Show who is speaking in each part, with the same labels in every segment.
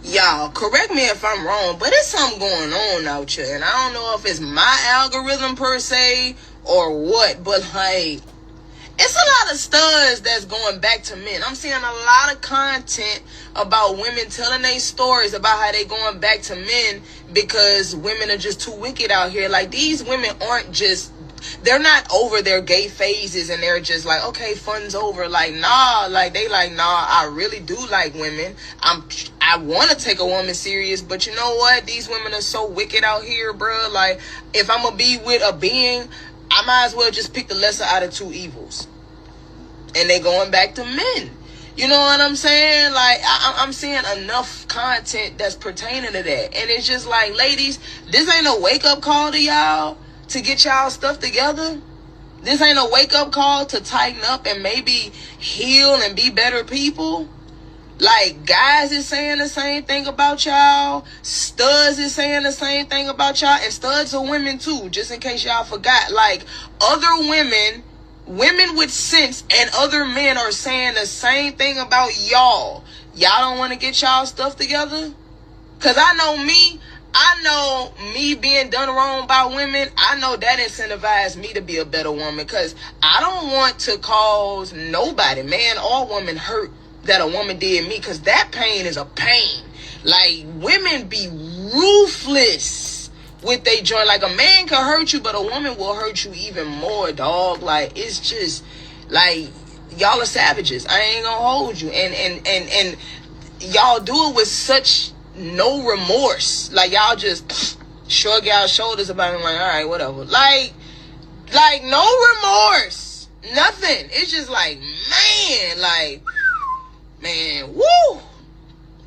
Speaker 1: Y'all, correct me if I'm wrong, but it's something going on out here. And I don't know if it's my algorithm per se or what, but like, it's a lot of studs that's going back to men. I'm seeing a lot of content about women telling their stories about how they going back to men because women are just too wicked out here. Like, these women aren't just, they're not over their gay phases and they're just like, okay, fun's over. Like, nah, like, they like, nah, I really do like women. I want to take a woman serious, but you know what? These women are so wicked out here, bro. Like, if I'm going to be with a being, I might as well just pick the lesser out of two evils. And they going back to men. You know what I'm saying? Like, I'm seeing enough content that's pertaining to that. And it's just like, ladies, this ain't a wake-up call to y'all to get y'all stuff together. This ain't a wake-up call to tighten up and maybe heal and be better people. Like, guys is saying the same thing about y'all. Studs is saying the same thing about y'all. And studs are women too, just in case y'all forgot. Like, other women with sense and other men are saying the same thing about y'all. Y'all don't want to get y'all stuff together? Because I know me being done wrong by women, I know that incentivized me to be a better woman. Because I don't want to cause nobody, man or woman, hurt that a woman did me, because that pain is a pain. Like, women be ruthless with they joint. Like, a man can hurt you, but a woman will hurt you even more, dog. Like, it's just like, y'all are savages. I ain't gonna hold you. And y'all do it with such no remorse. Like, y'all just shrug y'all shoulders about it, like, all right, whatever. Like no remorse, nothing. It's just like, man, woo!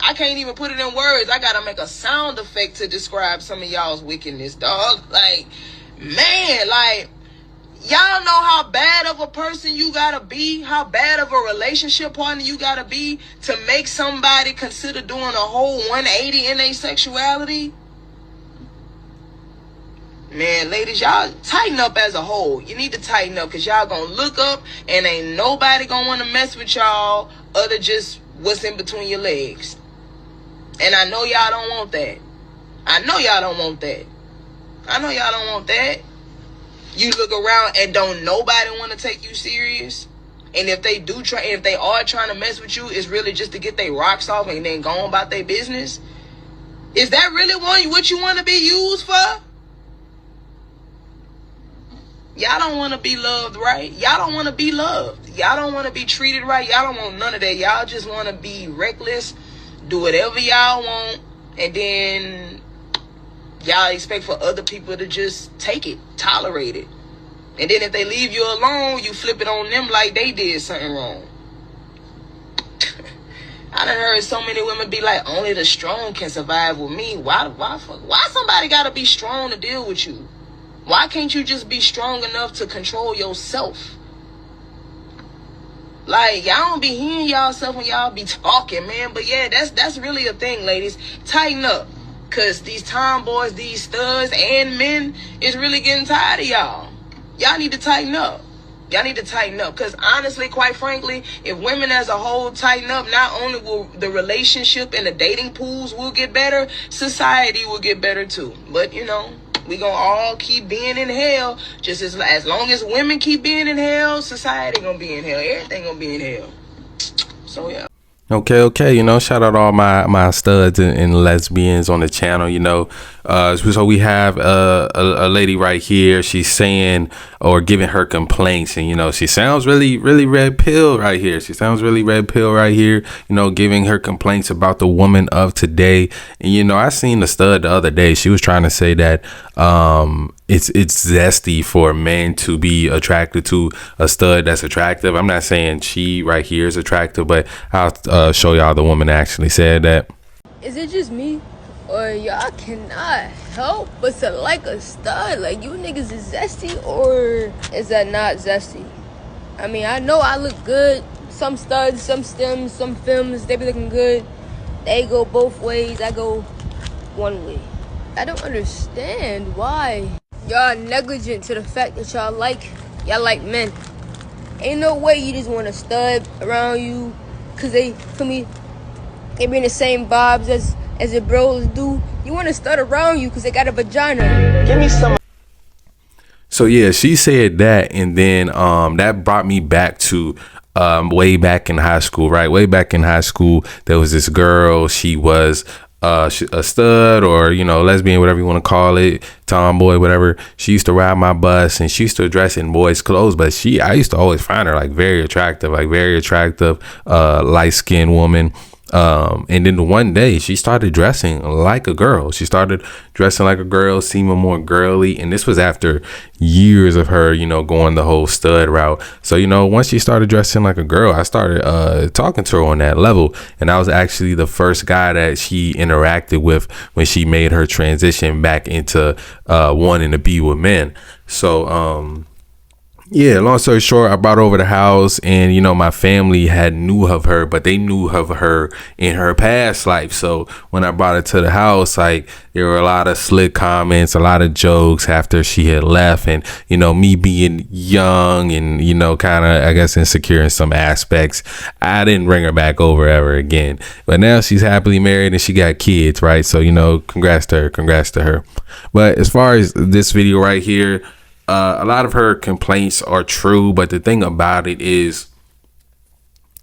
Speaker 1: I can't even put it in words. I gotta make a sound effect to describe some of y'all's wickedness, dog. Like, man, like, y'all know how bad of a person you gotta be, how bad of a relationship partner you gotta be to make somebody consider doing a whole 180 in their sexuality? Man, ladies, y'all tighten up as a whole. You need to tighten up, because y'all gonna look up and ain't nobody gonna want to mess with y'all other just what's in between your legs. And I know y'all don't want that. I know y'all don't want that. You look around and don't nobody want to take you serious. And if they are trying to mess with you, it's really just to get their rocks off and then go on about their business. Is that really what you want to be used for? Y'all don't want to be loved, right? Y'all don't want to be loved. Y'all don't want to be treated right. Y'all don't want none of that. Y'all just want to be reckless, do whatever y'all want, and then y'all expect for other people to just take it, tolerate it. And then if they leave you alone, you flip it on them like they did something wrong. I done heard so many women be like, only the strong can survive with me. Why somebody gotta be strong to deal with you? Why can't you just be strong enough to control yourself? Like, y'all don't be hearing y'allself when y'all be talking, man. But yeah, that's really a thing, ladies. Tighten up. Because these tomboys, these studs, and men is really getting tired of y'all. Y'all need to tighten up. Because honestly, quite frankly, if women as a whole tighten up, not only will the relationship and the dating pools will get better, society will get better too. But, you know, we gonna all keep being in hell. Just as long as women keep being in hell, society gonna be in hell. Everything gonna be in hell. So, yeah.
Speaker 2: Okay. You know, shout out all my studs and lesbians on the channel. You know, so we have a lady right here. She's saying or giving her complaints, and you know, she sounds really red pill right here. You know, giving her complaints about the woman of today. And you know, I seen the stud the other day. She was trying to say that it's zesty for men to be attracted to a stud that's attractive. I'm not saying she right here is attractive, but I'll show y'all the woman actually said that.
Speaker 3: Is it just me, or y'all cannot help but to like a stud? Like, you niggas is zesty, or is that not zesty? I mean, I know I look good. Some studs, some stems, some films, they be looking good. They go both ways. I go one way. I don't understand why y'all negligent to the fact that y'all like men. Ain't no way you just want a stud around you, cause they bring the same vibes as the bros do. You want to start around you because they got a vagina.
Speaker 1: Give me some.
Speaker 2: So yeah, she said that, and then that brought me back to way back in high school, right? Way back in high school, there was this girl. She was a stud, or lesbian, whatever you want to call it, tomboy, whatever. She used to ride my bus, and she used to dress in boys' clothes. But I used to always find her like very attractive, light skinned woman. And then one day she started dressing like a girl. Seeming more girly. And this was after years of her, going the whole stud route. So, once she started dressing like a girl, I started talking to her on that level. And I was actually the first guy that she interacted with when she made her transition back into wanting to be with men. So, yeah, long story short, I brought over the house, and my family had knew of her, but they knew of her in her past life. So when I brought her to the house, like, there were a lot of slick comments, a lot of jokes after she had left, and me being young and kind of, I guess, insecure in some aspects, I didn't bring her back over ever again. But now she's happily married and she got kids, right? So congrats to her. But as far as this video right here, a lot of her complaints are true, but the thing about it is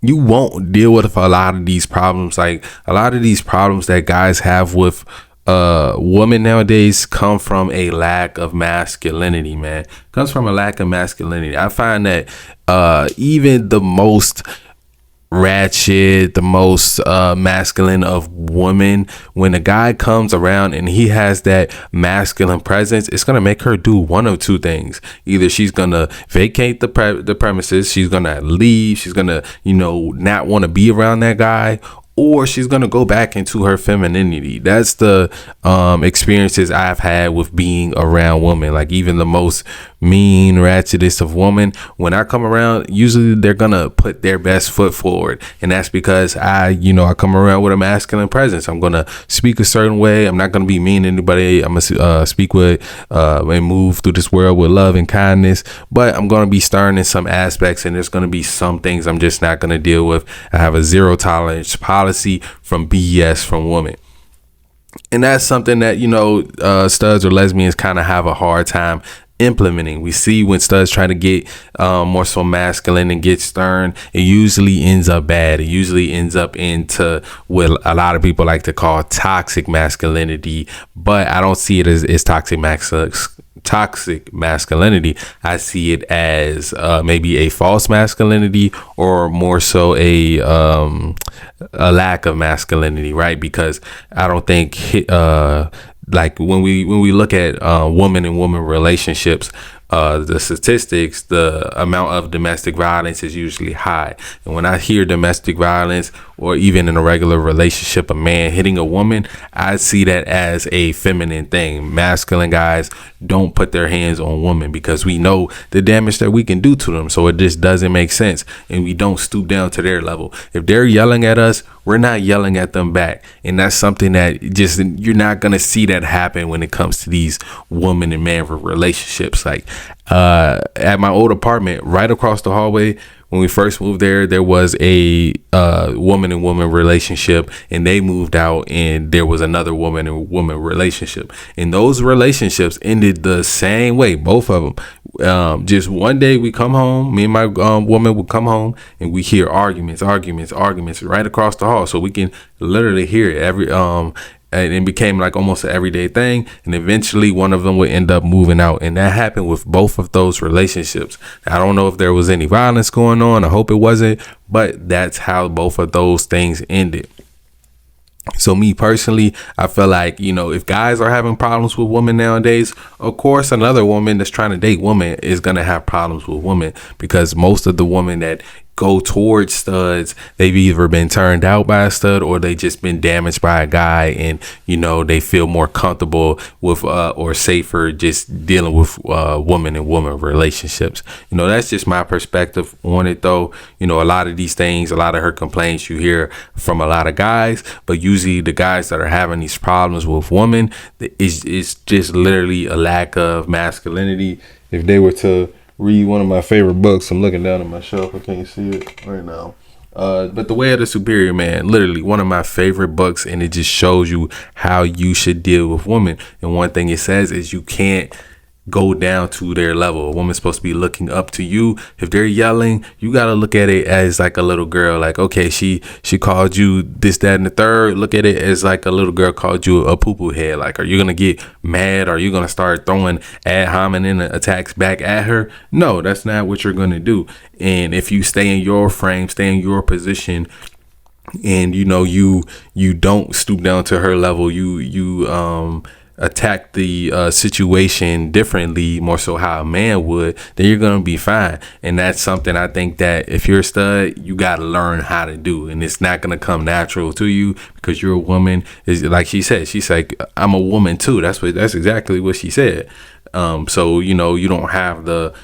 Speaker 2: you won't deal with a lot of these problems. Like, a lot of these problems that guys have with women nowadays come from a lack of masculinity, man. Comes from a lack of masculinity. I find that even the most ratchet, the most masculine of women, when a guy comes around and he has that masculine presence, it's gonna make her do one of two things. Either she's gonna vacate the premises, she's gonna leave, she's gonna not want to be around that guy, or she's gonna go back into her femininity. That's the experiences I've had with being around women. Like, even the most mean, ratchetest of women, when I come around, usually they're gonna put their best foot forward, and that's because I come around with a masculine presence. I'm gonna speak a certain way. I'm not gonna be mean to anybody. I'm gonna speak with and move through this world with love and kindness, but I'm gonna be stern in some aspects, and there's gonna be some things I'm just not gonna deal with. I have a zero tolerance policy from BS from women. And that's something that studs or lesbians kind of have a hard time implementing. We see when studs try to get more so masculine and get stern, it usually ends up bad. It usually ends up into what a lot of people like to call toxic masculinity, but I don't see it as toxic masculinity. I see it as maybe a false masculinity, or more so a lack of masculinity, right? Because I don't think like when we look at woman and woman relationships, the statistics, the amount of domestic violence is usually high. And when I hear domestic violence, or even in a regular relationship, a man hitting a woman, I see that as a feminine thing. Masculine guys don't put their hands on women because we know the damage that we can do to them. So it just doesn't make sense. And we don't stoop down to their level. If they're yelling at us, we're not yelling at them back. And that's something that just, you're not going to see that happen when it comes to these woman and man relationships. Like at my old apartment, right across the hallway, when we first moved there was a woman and woman relationship, and they moved out, and there was another woman and woman relationship, and those relationships ended the same way, both of them. Just one day we come home, me and my woman would come home, and we hear arguments right across the hall, so we can literally hear it every and it became like almost an everyday thing. And eventually one of them would end up moving out. And that happened with both of those relationships. I don't know if there was any violence going on. I hope it wasn't. But that's how both of those things ended. So me personally, I feel like, if guys are having problems with women nowadays, of course, another woman that's trying to date women is going to have problems with women, because most of the women that go towards studs, they've either been turned out by a stud, or they just been damaged by a guy, and they feel more comfortable with or safer just dealing with woman and woman relationships. That's just my perspective on it, though. A lot of these things, a lot of her complaints, you hear from a lot of guys, but usually the guys that are having these problems with women, it's just literally a lack of masculinity. If they were to read one of my favorite books, I'm looking down at my shelf, I can't see it right now. But The Way of the Superior Man, literally one of my favorite books, and it just shows you how you should deal with women. And one thing it says is you can't go down to their level. A woman's supposed to be looking up to you. If they're yelling, you got to look at it as like a little girl. Like, okay, she called you this, that, and the third. Look at it as like a little girl called you a poo-poo head. Like, are you going to get mad? Are you going to start throwing ad hominem attacks back at her? No, that's not what you're going to do. And if you stay in your frame, stay in your position, and you know, you don't stoop down to her level, you attack the situation differently, more so how a man would, then you're gonna be fine. And that's something I think that if you're a stud, you gotta learn how to do, and it's not gonna come natural to you because you're a woman. Is like she said, she's like, I'm a woman too. That's exactly what she said. So you know, you don't have the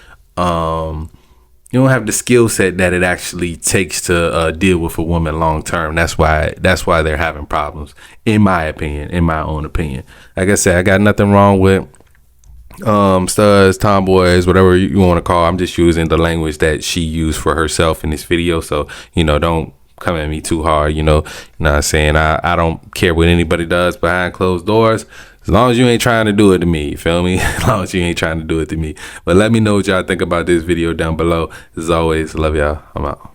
Speaker 2: skill set that it actually takes to deal with a woman long term. That's why they're having problems, in my own opinion. Like I said, I got nothing wrong with studs, tomboys, whatever you want to call. I'm just using the language that she used for herself in this video. So, you know, don't come at me too hard. You know what I'm saying? I don't care what anybody does behind closed doors, as long as you ain't trying to do it to me. You feel me? As long as you ain't trying to do it to me. But let me know what y'all think about this video down below. As always, love y'all. I'm out.